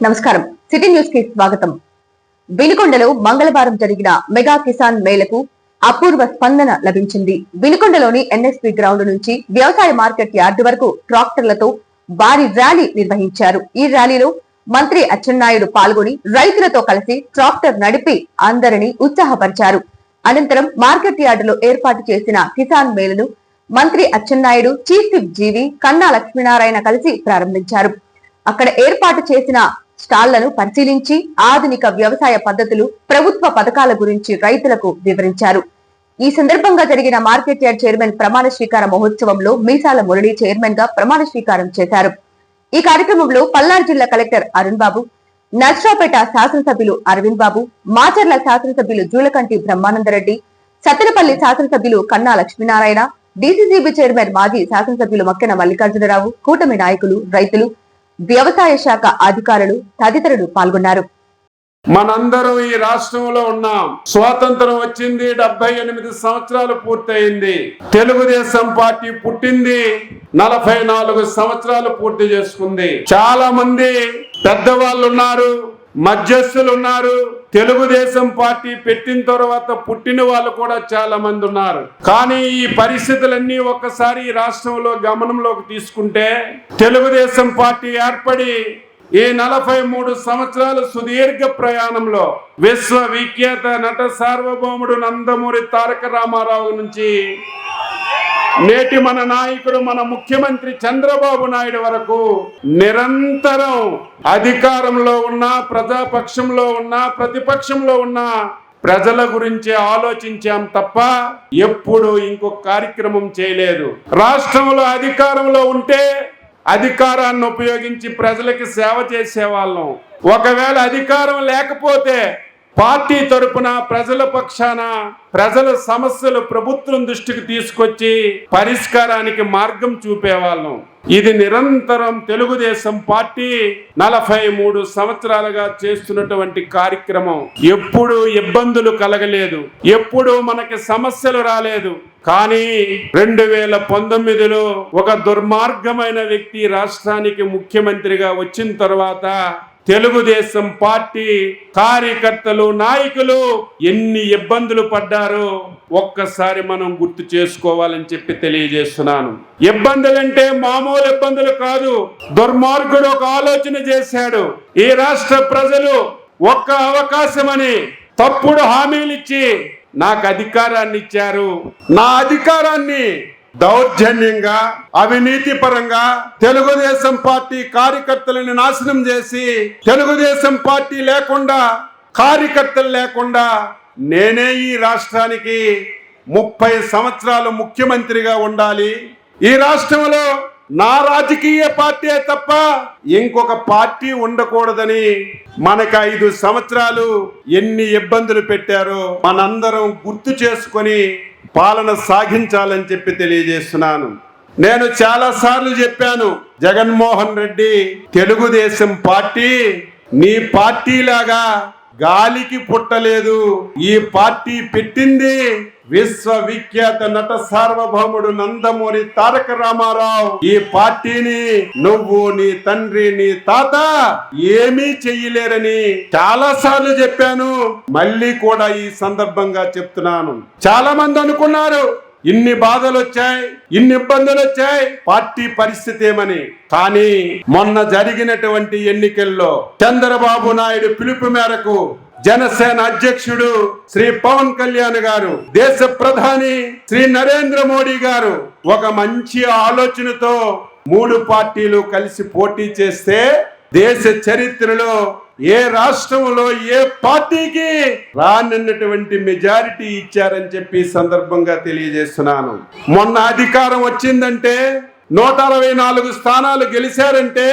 నమస్కారం. City news కి స్వాగతం. వినుకొండలో మంగళవారం జరిగిన మెగా కిసాన్ మేళకు అపూర్వ స్పందన లభించింది. వినుకొండలోని ఎన్ఎస్పి గ్రౌండ్ నుంచి వ్యవసాయ మార్కెట్ యార్డు వరకు ట్రాక్టర్లతో భారీ ర్యాలీ నిర్వహించారు. ఈ ర్యాలీలో మంత్రి అచ్చెన్నాయుడు పాల్గొని రైతులతో కలిసి ట్రాక్టర్ నడిపి అందరినీ ఉత్సాహపరిచారు. అనంతరం మార్కెట్ యార్డులో ఏర్పాటు చేసిన కిసాన్ మేళను మంత్రి అచ్చెన్నాయుడు, చీఫ్ విప్ జీవి కన్నా లక్ష్మీనారాయణ కలిసి ప్రారంభించారు. అక్కడ ఏర్పాటు చేసిన స్టాళ్లను పరిశీలించి ఆధునిక వ్యవసాయ పద్ధతులు, ప్రభుత్వ పథకాల గురించి రైతులకు వివరించారు. ఈ సందర్భంగా జరిగిన మార్కెట్ యార్డ్ చైర్మన్ ప్రమాణ స్వీకార మహోత్సవంలో మీసాల మురళి చైర్మన్ గా ప్రమాణ స్వీకారం చేశారు. ఈ కార్యక్రమంలో పల్నాడు జిల్లా కలెక్టర్ అరుణ్ బాబు, నర్సరావుపేట శాసనసభ్యులు అరవింద్ బాబు, మాచర్ల శాసనసభ్యులు జూలకంటి బ్రహ్మానందరెడ్డి, సత్తెనపల్లి శాసనసభ్యులు కన్నా లక్ష్మీనారాయణ, డీసీసీబీ చైర్మన్ మాజీ శాసనసభ్యులు మక్కెన మల్లికార్జునరావు, కూటమి నాయకులు, రైతులు, వ్యవసాయ శాఖ అధికారులు తదితరులు పాల్గొన్నారు. మనందరం ఈ రాష్ట్రంలో ఉన్నాం. స్వాతంత్రం వచ్చింది, 78 సంవత్సరాలు పూర్తయింది. తెలుగుదేశం పార్టీ పుట్టింది 44 సంవత్సరాలు పూర్తి చేసుకుంది. చాలా మంది పెద్దవాళ్ళు ఉన్నారు, మధ్యస్థులు ఉన్నారు. తెలుగుదేశం పార్టీ పెట్టిన తర్వాత పుట్టిన వాళ్ళు కూడా చాలా మంది ఉన్నారు. కానీ ఈ పరిస్థితులన్నీ ఒక్కసారి ఈ రాష్ట్రంలో గమనంలోకి తీసుకుంటే, తెలుగుదేశం పార్టీ ఏర్పడి ఈ 43 సంవత్సరాల సుదీర్ఘ ప్రయాణంలో విశ్వవిఖ్యాత నట సార్వభౌముడు నందమూరి తారక రామారావు నుంచి నేటి మన నాయకుడు, మన ముఖ్యమంత్రి చంద్రబాబు నాయుడు వరకు నిరంతరం అధికారంలో ఉన్న, ప్రజాపక్షంలో ఉన్న, ప్రతిపక్షంలో ఉన్న ప్రజల గురించి ఆలోచించాం తప్ప ఎప్పుడు ఇంకొక కార్యక్రమం చేయలేదు. రాష్ట్రంలో అధికారంలో ఉంటే అధికారాన్ని ఉపయోగించి ప్రజలకి సేవ చేసేవాళ్ళం. ఒకవేళ అధికారం లేకపోతే పార్టీ తరపున ప్రజల పక్షాన ప్రజల సమస్యలు ప్రభుత్వం దృష్టికి తీసుకొచ్చి పరిష్కారానికి మార్గం చూపేవాళ్ళం. ఇది నిరంతరం తెలుగుదేశం పార్టీ 43 సంవత్సరాలుగా చేస్తున్నటువంటి కార్యక్రమం. ఎప్పుడు ఇబ్బందులు కలగలేదు, ఎప్పుడు మనకి సమస్యలు రాలేదు. కానీ 2019లో ఒక దుర్మార్గమైన వ్యక్తి రాష్ట్రానికి ముఖ్యమంత్రిగా వచ్చిన తర్వాత తెలుగుదేశం పార్టీ కార్యకర్తలు, నాయకులు ఎన్ని ఇబ్బందులు పడ్డారో ఒక్కసారి మనం గుర్తు చేసుకోవాలని చెప్పి తెలియజేస్తున్నాను. ఇబ్బందులంటే మామూలు ఇబ్బందులు కాదు. దుర్మార్గుడు ఒక ఆలోచన చేశాడు. ఈ రాష్ట్ర ప్రజలు ఒక్క అవకాశమని తప్పుడు హామీలు ఇచ్చి నాకు అధికారాన్ని ఇచ్చారు. నా అధికారాన్ని దౌర్జన్యంగా, అవినీతి పరంగా తెలుగుదేశం పార్టీ కార్యకర్తలను నాశనం చేసి, తెలుగుదేశం పార్టీ లేకుండా, కార్యకర్తలు లేకుండా నేనే ఈ రాష్ట్రానికి 30 సంవత్సరాలు ముఖ్యమంత్రిగా ఉండాలి. ఈ రాష్ట్రంలో నా రాజకీయ పార్టీ తప్ప ఇంకొక పార్టీ ఉండకూడదని మనకు 5 సంవత్సరాలు ఎన్ని ఇబ్బందులు పెట్టారో మనందరం గుర్తు చేసుకొని పాలన సాగించాలని చెప్పి తెలియజేస్తున్నాను. నేను చాలా సార్లు చెప్పాను, జగన్మోహన్ రెడ్డి, తెలుగుదేశం పార్టీ నీ పార్టీ లాగా గాలికి పుట్టలేదు. ఈ పార్టీ పెట్టింది విశ్వవిఖ్యాత నట సార్వభౌముడు నందమూరి తారక రామారావు. ఈ పార్టీని నువ్వు, నీ తండ్రి, నీ తాత ఏమీ చెయ్యలేరని చాలా సార్లు చెప్పాను. మళ్ళీ కూడా ఈ సందర్భంగా చెప్తున్నాను. చాలా మంది అనుకున్నారు ఇన్ని బాధలు వచ్చాయి, ఇన్ని ఇబ్బందులు వచ్చాయి, పార్టీ పరిస్థితి ఏమని. కానీ మొన్న జరిగినటువంటి ఎన్నికల్లో చంద్రబాబు నాయుడు పిలుపు మేరకు జనసేన అధ్యక్షుడు శ్రీ పవన్ కళ్యాణ్ గారు, దేశ ప్రధాని శ్రీ నరేంద్ర మోడీ గారు ఒక మంచి ఆలోచనతో 3 పార్టీలు కలిసి పోటీ చేస్తే దేశ చరిత్రలో ఏ రాష్ట్రంలో ఏ పార్టీకి రానన్నటువంటి మెజారిటీ ఇచ్చారని చెప్పి సందర్భంగా తెలియజేస్తున్నాను. మొన్న అధికారం వచ్చిందంటే 164 స్థానాలు గెలిచారంటే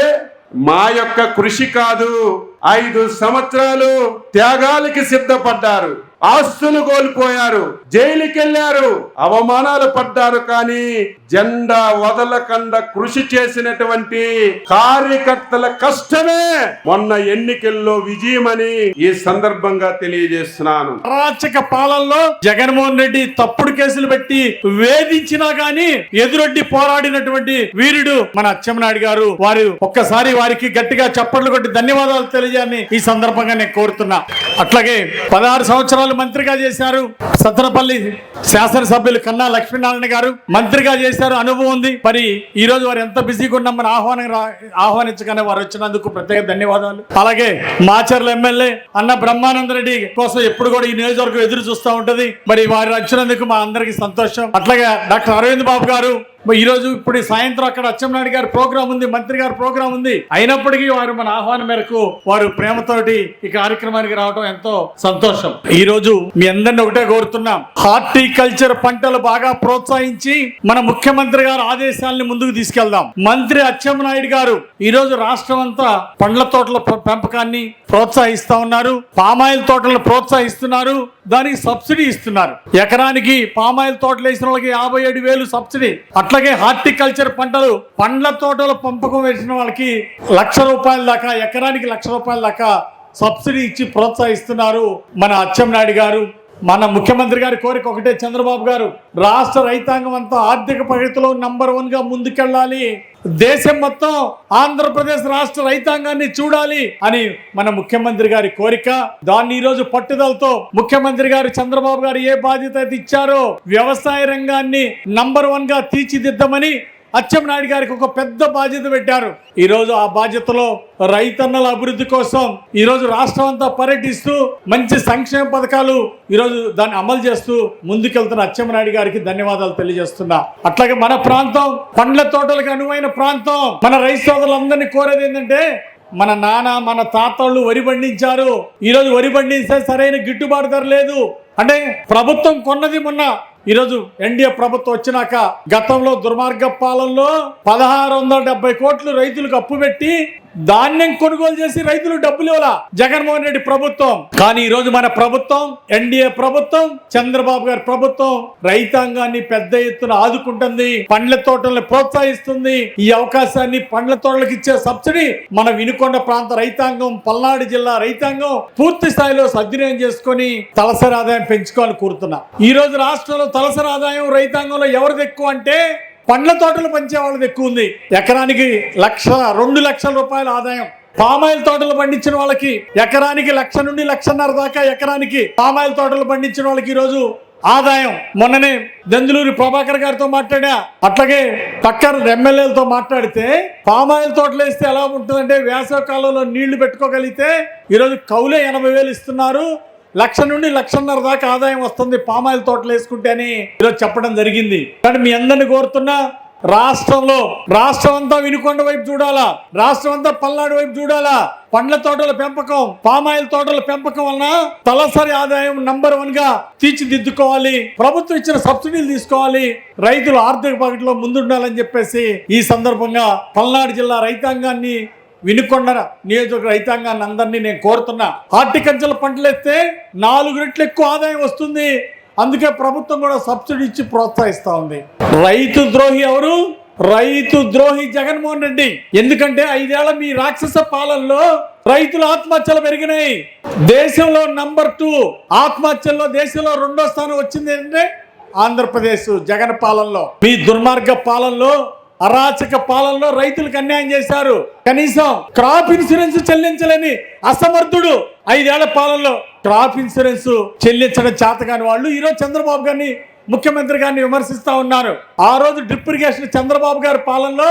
మా యొక్క కృషి కాదు. 5 సంవత్సరాలు త్యాగాలకి సిద్ధపడ్డారు. ఆస్తులు కోల్పోయారు, జైలుకెళ్లారు, అవమానాలు పడ్డారు. కానీ జెండా వదలకుండా కృషి చేసినటువంటి కార్యకర్తల కష్టమే మొన్న ఎన్నికల్లో విజయమని ఈ సందర్భంగా తెలియజేస్తున్నాను. అరాచక పాలనలో జగన్మోహన్ రెడ్డి తప్పుడు కేసులు పెట్టి వేధించినా గానీ ఎదురొడ్డి పోరాడినటువంటి వీరుడు మన అచ్చెన్నాయుడు గారు. వారు ఒక్కసారి వారికి గట్టిగా చప్పట్లు కొట్టి ధన్యవాదాలు తెలియజేయాలని ఈ సందర్భంగా నేను కోరుతున్నా. అట్లాగే 16 సంవత్సరాలు మంత్రిగా చేశారు. సత్తెనపల్లి శాసనసభ్యులు కన్నా లక్ష్మీనారాయణ గారు మంత్రిగా చేశారు, అనుభవం ఉంది. మరి ఈ రోజు వారు ఎంత బిజీగా ఉన్నాం, మన ఆహ్వానించగానే వారు వచ్చినందుకు ప్రత్యేక ధన్యవాదాలు. అలాగే మాచర్ల ఎమ్మెల్యే అన్న బ్రహ్మానంద రెడ్డి కోసం ఎప్పుడు కూడా ఈ నియోజకవర్గం ఎదురు చూస్తూ ఉంటది. మరి వారు వచ్చినందుకు మా అందరికి సంతోషం. అట్లాగే డాక్టర్ అరవింద్ బాబు గారు ఈ రోజు ఇప్పుడు సాయంత్రం అక్కడ అచ్చెన్నాయుడు గారి ప్రోగ్రాం ఉంది, మంత్రి గారి ప్రోగ్రాం ఉంది. అయినప్పటికీ వారు మన ఆహ్వానం మేరకు వారు ప్రేమతోటి ఈ కార్యక్రమానికి రావడం ఎంతో సంతోషం. ఈ రోజు మీ అందరిని ఒకటే కోరుతున్నాం, హార్టికల్చర్ పంటలు బాగా ప్రోత్సహించి మన ముఖ్యమంత్రి గారు ఆదేశాలను ముందుకు తీసుకెళ్దాం. మంత్రి అచ్చెన్నాయుడు గారు ఈ రోజు రాష్ట్రం అంతా పండ్ల తోటల పెంపకాన్ని ప్రోత్సహిస్తా ఉన్నారు, పామాయిల్ తోటలను ప్రోత్సహిస్తున్నారు, దానికి సబ్సిడీ ఇస్తున్నారు. ఎకరానికి పామాయిల్ తోటలు వేసిన వాళ్ళకి 57,000 సబ్సిడీ. అట్లాగే హార్టికల్చర్ పండ్ల తోటల పెంపకం వేసిన వాళ్ళకి ₹1,00,000 దాకా, ఎకరానికి ₹1,00,000 దాకా సబ్సిడీ ఇచ్చి ప్రోత్సహిస్తున్నారు మన అచ్చెన్నాయుడు గారు. మన ముఖ్యమంత్రి గారి కోరిక ఒకటే, చంద్రబాబు గారు రాష్ట్ర రైతాంగం అంతా ఆర్థిక ప్రగతిలో నంబర్ 1 గా ముందుకెళ్ళాలి, దేశం మొత్తం ఆంధ్రప్రదేశ్ రాష్ట్ర రైతాంగాన్ని చూడాలి అని మన ముఖ్యమంత్రి గారి కోరిక. దాన్ని ఈ రోజు పట్టుదలతో ముఖ్యమంత్రి గారు చంద్రబాబు గారు ఏ బాధ్యత అయితే ఇచ్చారో వ్యవసాయ రంగాన్ని నంబర్ 1 గా తీర్చిదిద్దమని అచ్చెన్నాయుడు గారికి ఒక పెద్ద బాధ్యత పెట్టారు. ఈ రోజు ఆ బాధ్యతలో రైతన్నల అభివృద్ధి కోసం ఈ రోజు రాష్ట్రం అంతా పర్యటిస్తూ మంచి సంక్షేమ పథకాలు ఈ రోజు దాన్ని అమలు చేస్తూ ముందుకెళ్తున్న అచ్చెన్నాయుడు గారికి ధన్యవాదాలు తెలియజేస్తున్నా. అట్లాగే మన ప్రాంతం పండ్ల తోటలకు అనువైన ప్రాంతం. మన రైతు సోదరులందరినీ కోరేది ఏంటంటే, మన నాన్న మన తాతళ్ళు వరి పండించారు, ఈ రోజు వరి పండిస్తే సరైన గిట్టుబాటు ధర లేదు. అంటే ప్రభుత్వం కొన్నది మొన్న, ఈరోజు ఎన్డీఏ ప్రభుత్వం వచ్చినాక గతంలో దుర్మార్గ పాలనలో 1670 కోట్లు రైతులకు అప్పు పెట్టి ధాన్యం కొనుగోలు చేసి రైతులు డబ్బులు ఇవ్వాల జగన్మోహన్ రెడ్డి ప్రభుత్వం. కానీ ఈ రోజు మన ప్రభుత్వం, ఎన్డీఏ ప్రభుత్వం, చంద్రబాబు గారి ప్రభుత్వం రైతాంగాన్ని పెద్ద ఎత్తున ఆదుకుంటుంది, పండ్ల తోటలను ప్రోత్సహిస్తుంది. ఈ అవకాశాన్ని పండ్ల తోటలకు ఇచ్చే సబ్సిడీ మన వినుకొండ ప్రాంత రైతాంగం, పల్నాడు జిల్లా రైతాంగం పూర్తి స్థాయిలో సద్వినియోగం చేసుకుని తలసరి ఆదాయం పెంచుకోవాలని కోరుతున్నా. ఈ రోజు రాష్ట్రంలో తలసరి ఆదాయం రైతాంగంలో ఎవరిది ఎక్కువ అంటే పండ్ల తోటలు పెంచే వాళ్ళది ఎక్కువ ఉంది. ఎకరానికి 2 లక్షల రూపాయల ఆదాయం. పామాయిల్ తోటలు పండించిన వాళ్ళకి ఎకరానికి 1,00,000 నుండి 1,50,000 దాకా ఎకరానికి పామాయిల్ తోటలు పండించిన వాళ్ళకి ఈ రోజు ఆదాయం. మొన్ననే దెందులూరి ప్రభాకర్ గారితో మాట్లాడా, అట్లాగే పక్కన ఎమ్మెల్యేలతో మాట్లాడితే పామాయిల్ తోటలు వేస్తే ఎలా ఉంటుందంటే, వేసవి కాలంలో నీళ్లు పెట్టుకోగలిగితే ఈరోజు కౌలే 80,000 ఇస్తున్నారు, 1,00,000 నుండి 1,50,000 దాకా ఆదాయం వస్తుంది పామాయిల్ తోటలు వేసుకుంటే అని ఈరోజు చెప్పడం జరిగింది. కానీ మీ అందరిని కోరుతున్నా, రాష్ట్రం అంతా వినుకొండ వైపు చూడాలా, రాష్ట్రం అంతా పల్నాడు వైపు చూడాలా. పండ్ల తోటల పెంపకం, పామాయిల్ తోటల పెంపకం వలన తలసరి ఆదాయం నంబర్ 1 గా తీర్చిదిద్దుకోవాలి, ప్రభుత్వం ఇచ్చిన సబ్సిడీలు తీసుకోవాలి, రైతులు ఆర్థిక ప్రగతిలో ముందుండాలని చెప్పేసి ఈ సందర్భంగా పల్నాడు జిల్లా రైతాంగాన్ని, వినుకొండ నియోజక రైతాంగాన్ని అందరినీ నేను కోరుతున్నా. హార్టికల్చర్ పంటలు వేస్తే 4 రెట్లు ఎక్కువ ఆదాయం వస్తుంది. అందుకే ప్రభుత్వం కూడా సబ్సిడీ ఇచ్చి ప్రోత్సహిస్తా ఉంది. రైతు ద్రోహి ఎవరు? రైతు ద్రోహి జగన్మోహన్ రెడ్డి. ఎందుకంటే 5 ఏళ్ల మీ రాక్షస పాలనలో రైతుల ఆత్మహత్యలు పెరిగినాయి. దేశంలో నంబర్ 2 ఆత్మహత్యల్లో దేశంలో 2వ స్థానం వచ్చింది అంటే ఆంధ్రప్రదేశ్ జగన్ పాలనలో. మీ దుర్మార్గ పాలనలో, అరాచక పాలనలో రైతులకు అన్యాయం చేశారు. కనీసం క్రాప్ ఇన్సూరెన్స్ చెల్లించలేని అసమర్థుడు 5 ఏళ్ల పాలనలో క్రాప్ ఇన్సూరెన్స్ చెల్లించడం చేతగాని వాళ్ళు ఈరోజు చంద్రబాబు గారిని, ముఖ్యమంత్రి గారిని విమర్శిస్తా ఉన్నారు. ఆ రోజు డ్రిప్ ఇరిగేషన్ చంద్రబాబు గారి పాలనలో,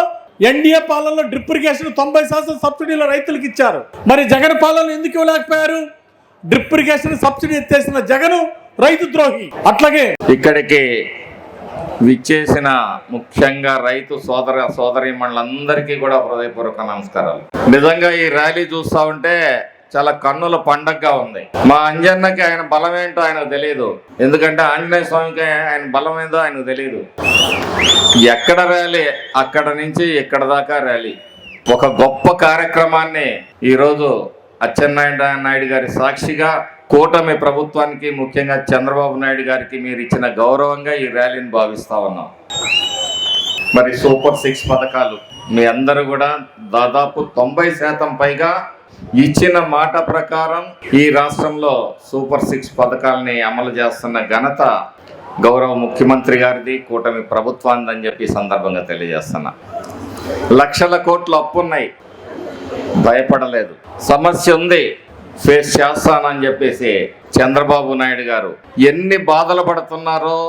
ఎన్డీఏ పాలనలో డ్రిప్ ఇరిగేషన్ 90% సబ్సిడీలో రైతులకు ఇచ్చారు. మరి జగన్ పాలన ఎందుకు ఇవ్వలేకపోయారు? డ్రిప్ ఇరిగేషన్ సబ్సిడీ ఎత్తేసిన జగన్ రైతు ద్రోహి. అట్లాగే ఇక్కడికి విచ్చేసిన ముఖ్యంగా రైతు సోదరీమణులందరికీ కూడా హృదయపూర్వక నమస్కారాలు. నిజంగా ఈ ర్యాలీ చూస్తూ ఉంటే చాలా కన్నుల పండగగా ఉంది. మా అంజన్నకి ఆయన బలం ఏంటో ఆయనకు తెలియదు, ఎందుకంటే ఆంజనేయ స్వామికి ఆయన బలం ఏందో ఆయనకు తెలియదు. ఎక్కడ ర్యాలీ అక్కడ నుంచి ఇక్కడ దాకా ర్యాలీ. ఒక గొప్ప కార్యక్రమాన్ని ఈరోజు అచ్చెన్నాయుడు గారి సాక్షిగా కూటమి ప్రభుత్వానికి, ముఖ్యంగా చంద్రబాబు నాయుడు గారికి మీరు ఇచ్చిన గౌరవంగా ఈ ర్యాలీని భావిస్తా ఉన్నాం. మరి సూపర్ 6 పథకాలు మీ అందరూ కూడా దాదాపు 90% పైగా ఇచ్చిన మాట ప్రకారం ఈ రాష్ట్రంలో సూపర్ 6 పథకాలని అమలు చేస్తున్న ఘనత గౌరవ ముఖ్యమంత్రి గారిది, కూటమి ప్రభుత్వాన్ని అని చెప్పి సందర్భంగా తెలియజేస్తున్నా. లక్షల కోట్ల అప్పున్నాయి, భయపడలేదు. సమస్య ఉంది, ఫేస్ చేస్తానని చెప్పేసి చంద్రబాబు నాయుడు గారు ఎన్ని బాధలు పడుతున్నారో,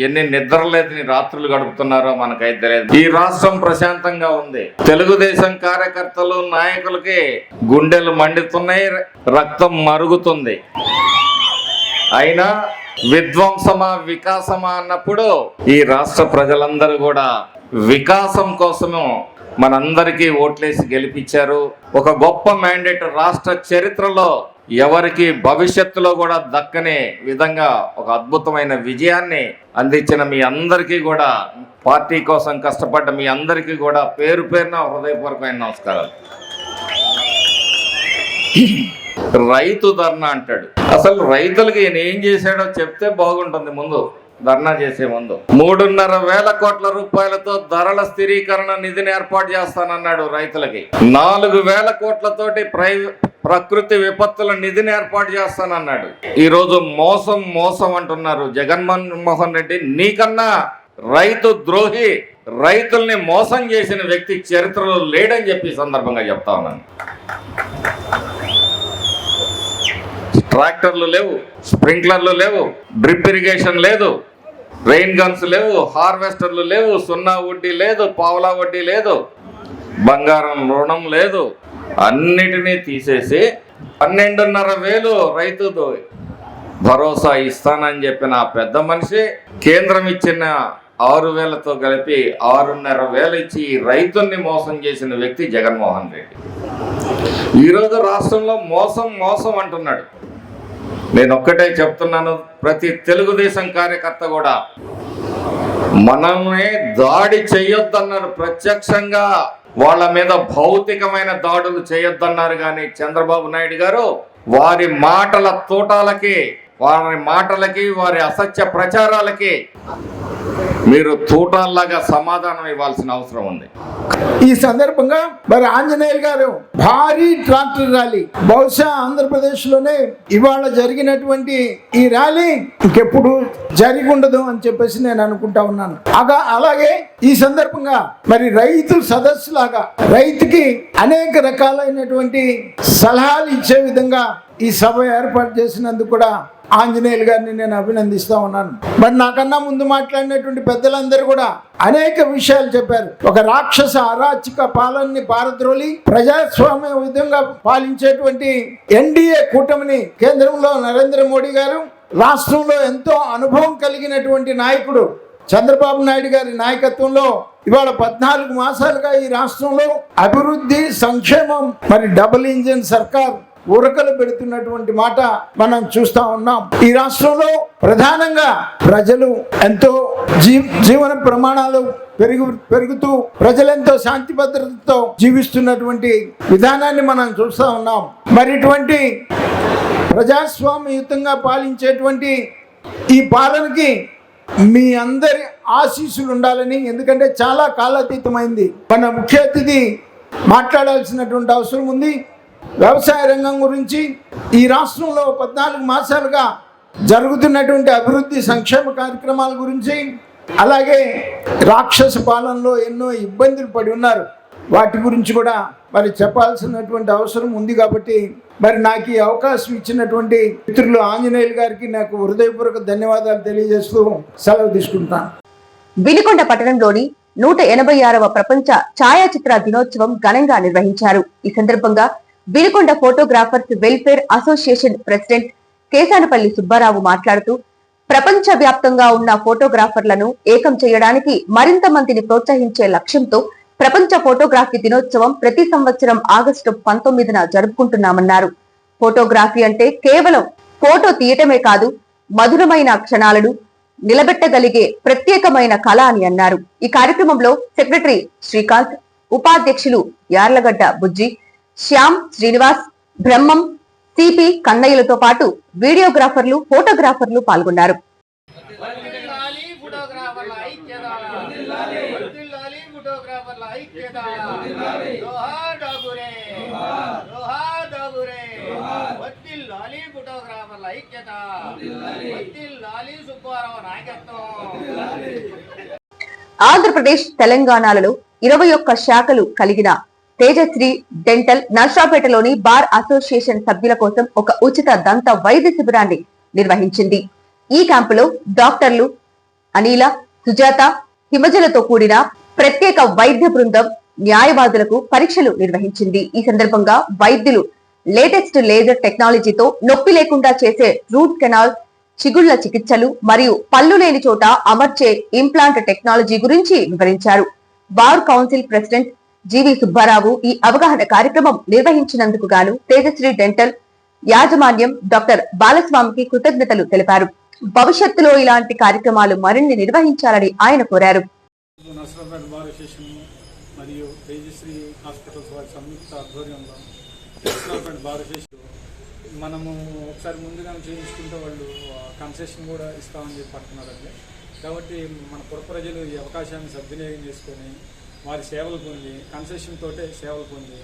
ఎన్ని నిద్రలేని రాత్రులు గడుపుతున్నారో మనకైతే తెలియదు. ఈ రాష్ట్రం ప్రశాంతంగా ఉంది. తెలుగుదేశం కార్యకర్తలు, నాయకులకి గుండెలు మండుతున్నాయి, రక్తం మరుగుతుంది. అయినా విధ్వంసమా వికాసమా అన్నప్పుడు ఈ రాష్ట్ర ప్రజలందరూ కూడా వికాసం కోసము మనందరికీ ఓట్లేసి గెలిపించారు. ఒక గొప్ప మ్యాండేట్ రాష్ట్ర చరిత్రలో ఎవరికి భవిష్యత్తులో కూడా దక్కని విధంగా ఒక అద్భుతమైన విజయాన్ని అందించిన మీ అందరికీ కూడా, పార్టీ కోసం కష్టపడ్డ మీ అందరికీ కూడా పేరు పేరున హృదయపూర్వకమైన నమస్కారాలు. రైతు ధర్నా అంటాడు. అసలు రైతులకి ఈయన ఏం చేశాడో చెప్తే బాగుంటుంది. ముందు ధర్నా చేసే ముందు 3,500 కోట్ల రూపాయలతో ధరల స్థిరీకరణ నిధిని ఏర్పాటు చేస్తానన్నాడు రైతులకి. 4,000 కోట్లతోటి ప్రకృతి విపత్తుల నిధిని ఏర్పాటు చేస్తానన్నాడు. ఈరోజు మోసం అంటున్నారు. జగన్మోహన్ రెడ్డి నీకన్నా రైతు ద్రోహి, రైతుల్ని మోసం చేసిన వ్యక్తి చరిత్రలో లేడని చెప్పి సందర్భంగా చెప్తా ఉన్నాను. ట్రాక్టర్లు లేవు, స్ప్రింక్లర్లు లేవు, డ్రిప్ ఇరిగేషన్ లేదు, రెయిన్ గన్స్ లేవు, హార్వెస్టర్లు లేవు, సున్నా వడ్డీ లేదు, పావలా వడ్డీ లేదు, బంగారం రుణం లేదు. అన్నిటినీ తీసేసి 12,500 రైతు భరోసా ఇస్తానని చెప్పిన ఆ పెద్ద మనిషి కేంద్రం ఇచ్చిన 6,000తో కలిపి 6,500 ఇచ్చి రైతుల్ని మోసం చేసిన వ్యక్తి జగన్మోహన్ రెడ్డి. ఈరోజు రాష్ట్రంలో మోసం అంటున్నాడు. నేను ఒక్కటే చెప్తున్నాను, ప్రతి తెలుగుదేశం కార్యకర్త కూడా మనమే దాడి చేయొద్దన్నారు. ప్రత్యక్షంగా వాళ్ళ మీద భౌతికమైన దాడులు చేయొద్దన్నారు. కానీ చంద్రబాబు నాయుడు గారు వారి మాటల తోటాలకి, వారి అసత్య ప్రచారాలకి మీరు తూటాల్లాగా సమాధానం ఇవ్వాల్సిన అవసరం ఉంది. ఈ సందర్భంగా మరి ఆంజనేయులు గారు భారీ ట్రాక్టర్ ర్యాలీ, బహుశా ఆంధ్రప్రదేశ్ లోనే ఇవాళ జరిగినటువంటి ఈ ర్యాలీ ఇంకెప్పుడు జరిగి ఉండదు అని చెప్పేసి నేను అనుకుంటా ఉన్నాను. అలాగే ఈ సందర్భంగా మరి రైతు సదస్సు లాగా రైతుకి అనేక రకాలైనటువంటి సలహాలు ఇచ్చే విధంగా ఈ సభ ఏర్పాటు చేసినందుకు కూడా ఆంజనేయులు గారిని నేను అభినందిస్తా ఉన్నాను. మరి నాకన్నా ముందు మాట్లాడినటువంటి పెద్దలందరూ కూడా అనేక విషయాలు చెప్పారు. ఒక రాక్షస అరాచక పాలనని పారద్రోలి ప్రజాస్వామ్య విధంగా పాలించేటువంటి ఎన్డీఏ కూటమిని కేంద్రంలో నరేంద్ర మోడీ గారు, రాష్ట్రంలో ఎంతో అనుభవం కలిగినటువంటి నాయకుడు చంద్రబాబు నాయుడు గారి నాయకత్వంలో ఇవాళ 14 మాసాలుగా ఈ రాష్ట్రంలో అభివృద్ధి, సంక్షేమం, మరి డబుల్ ఇంజిన్ సర్కార్ ఉరకలు పెడుతున్నటువంటి మాట మనం చూస్తా ఉన్నాం. ఈ రాష్ట్రంలో ప్రధానంగా ప్రజలు ఎంతో జీవన ప్రమాణాలు పెరుగుతూ ప్రజలెంతో శాంతి భద్రతతో జీవిస్తున్నటువంటి విధానాన్ని మనం చూస్తా ఉన్నాం. మరి ఇటువంటి ప్రజాస్వామ్యయుతంగా పాలించేటువంటి ఈ పాలనకి మీ అందరి ఆశీస్సులు ఉండాలని, ఎందుకంటే చాలా కాలాతీతమైంది. మన ముఖ్య అతిథి మాట్లాడాల్సినటువంటి అవసరం ఉంది. వ్యవసాయ రంగం గురించి, ఈ రాష్ట్రంలో 14 మాసాలుగా జరుగుతున్నటువంటి అభివృద్ధి సంక్షేమ కార్యక్రమాల గురించి, అలాగే రాక్షస పాలనలో ఎన్నో ఇబ్బందులు పడి ఉన్నారు, వాటి గురించి కూడా మరి చెప్పాల్సినటువంటి అవసరం ఉంది. కాబట్టి మరి నాకు ఈ అవకాశం ఇచ్చినటువంటి మిత్రులు ఆంజనేయులు గారికి నాకు హృదయపూర్వక ధన్యవాదాలు తెలియజేస్తూ సెలవు తీసుకుంటాను. వినుకొండ పట్టణంలోని 186వ ప్రపంచ ఛాయాచిత్ర దినోత్సవం ఘనంగా నిర్వహించారు. ఈ సందర్భంగా Vinukonda photographers welfare association president Kesanapalli Subbarao మాట్లాడుతూ, ప్రపంచ వ్యాప్తంగా ఉన్న ఫోటోగ్రాఫర్లను ఏకం చేయడానికి, మరింత మందిని ప్రోత్సహించే లక్ష్యంతో ప్రపంచ ఫోటోగ్రఫీ దినోత్సవం ప్రతి సంవత్సరం ఆగస్టు 19న జరుపుకుంటున్నామన్నారు. ఫోటోగ్రఫీ అంటే కేవలం ఫోటో తీయటమే కాదు, మధురమైన క్షణాలను నిలబెట్టగలిగే ప్రత్యేకమైన కళ అని అన్నారు. ఈ కార్యక్రమంలో సెక్రటరీ శ్రీకాంత్, ఉపాధ్యక్షులు యార్లగడ్డ బుజ్జి, శ్యామ్, శ్రీనివాస్, బ్రహ్మం, సిపి కన్నయ్యలతో పాటు వీడియోగ్రాఫర్లు, ఫోటోగ్రాఫర్లు పాల్గొన్నారు. ఆంధ్రప్రదేశ్, తెలంగాణలలో 21 శాఖలు కలిగిన తేజశ్రీ డెంటల్ నర్సాపేటలోని బార్ అసోసియేషన్ సభ్యుల కోసం ఒక ఉచిత దంత వైద్య శిబిరాన్ని నిర్వహించింది. ఈ క్యాంపులో డాక్టర్లు అనిల, సుజాత, హిమజలతో కూడిన ప్రత్యేక వైద్య బృందం న్యాయవాదులకు పరీక్షలు నిర్వహించింది. ఈ సందర్భంగా వైద్యులు లేటెస్ట్ లేజర్ టెక్నాలజీతో నొప్పి లేకుండా చేసే రూట్ కెనాల్, చిగుళ్ల చికిత్సలు మరియు పళ్ళు లేని చోట అమర్చే ఇంప్లాంట్ టెక్నాలజీ గురించి వివరించారు. బార్ కౌన్సిల్ ప్రెసిడెంట్ జీవి సుబ్బారావు ఈ అవగాహన కార్యక్రమం నిర్వహించినందుకు గాను తేజశ్రీ డెంటల్ యాజమాన్యం డాక్టర్ బాలస్వామికి కృతజ్ఞతలు తెలిపారు. భవిష్యత్తులో ఇలాంటి కార్యక్రమాలు మరిన్ని నిర్వహించాలని ఆయన కోరారు. మరియు తేజశ్రీ హాస్పిటల్స్ వారి సంయుక్త ఆధ్వర్యంలో మనము ఒకసారి ముందుగా చేయించుకుంటే వాళ్ళు కన్సెషన్ కూడా ఇస్తామని చెప్పి పడుతున్నారండి. కాబట్టి మన పుర ప్రజలు ఈ అవకాశాన్ని సద్వినియోగం చేసుకొని వారి సేవలు పొంది, కన్సెషన్ తోటే సేవలు పొంది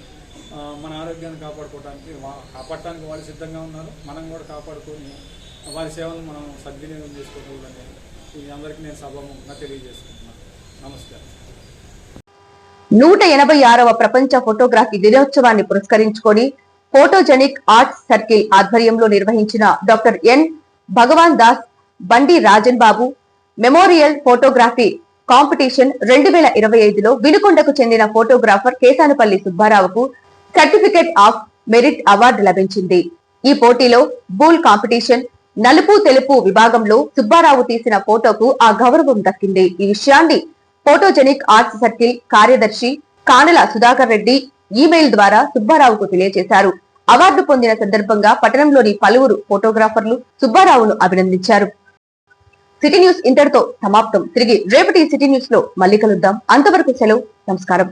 మన ఆరోగ్యాన్ని కాపాడటానికి వాళ్ళు సిద్ధంగా ఉన్నారు. మనం కూడా కాపాడుకొని వారి సేవలను మనం సద్వినియోగం చేసుకోవాలని ఈ అందరికీ నేను సభాముఖంగా తెలియజేసుకుంటున్నాను. నమస్కారం. 186వ ప్రపంచ ఫోటోగ్రఫీ దినోత్సవాన్ని పురస్కరించుకొని ఫోటోజెనిక్ ఆర్ట్స్ సర్కిల్ ఆధ్వర్యంలో నిర్వహించిన doctor N Bhagavan Das, Bandi Rajan Babu memorial photography competition 2025లో వినుకొండకు చెందిన ఫోటోగ్రాఫర్ కేసానపల్లి సుబ్బారావుకు సర్టిఫికెట్ ఆఫ్ మెరిట్ అవార్డు లభించింది. ఈ పోటీలో బూల్ కాంపిటీషన్ నలుపు తెలుపు విభాగంలో సుబ్బారావు తీసిన ఫోటోకు ఆ గౌరవం దక్కింది. ఈ విషయాన్ని ఫోటోజెనిక్ ఆర్ట్స్ సర్కిల్ కార్యదర్శి కానల సుధాకర్ రెడ్డి ఈమెయిల్ ద్వారా సుబ్బారావుకు తెలియజేశారు. అవార్డు పొందిన సందర్భంగా పట్టణంలోని పలువురు ఫోటోగ్రాఫర్లు సుబ్బారావును అభినందించారు. సిటీ న్యూస్ ఇంతటితో సమాప్తం. తిరిగి రేపటి సిటీ న్యూస్ లో మళ్ళీ కలుద్దాం. అంతవరకు సెలవు. నమస్కారం.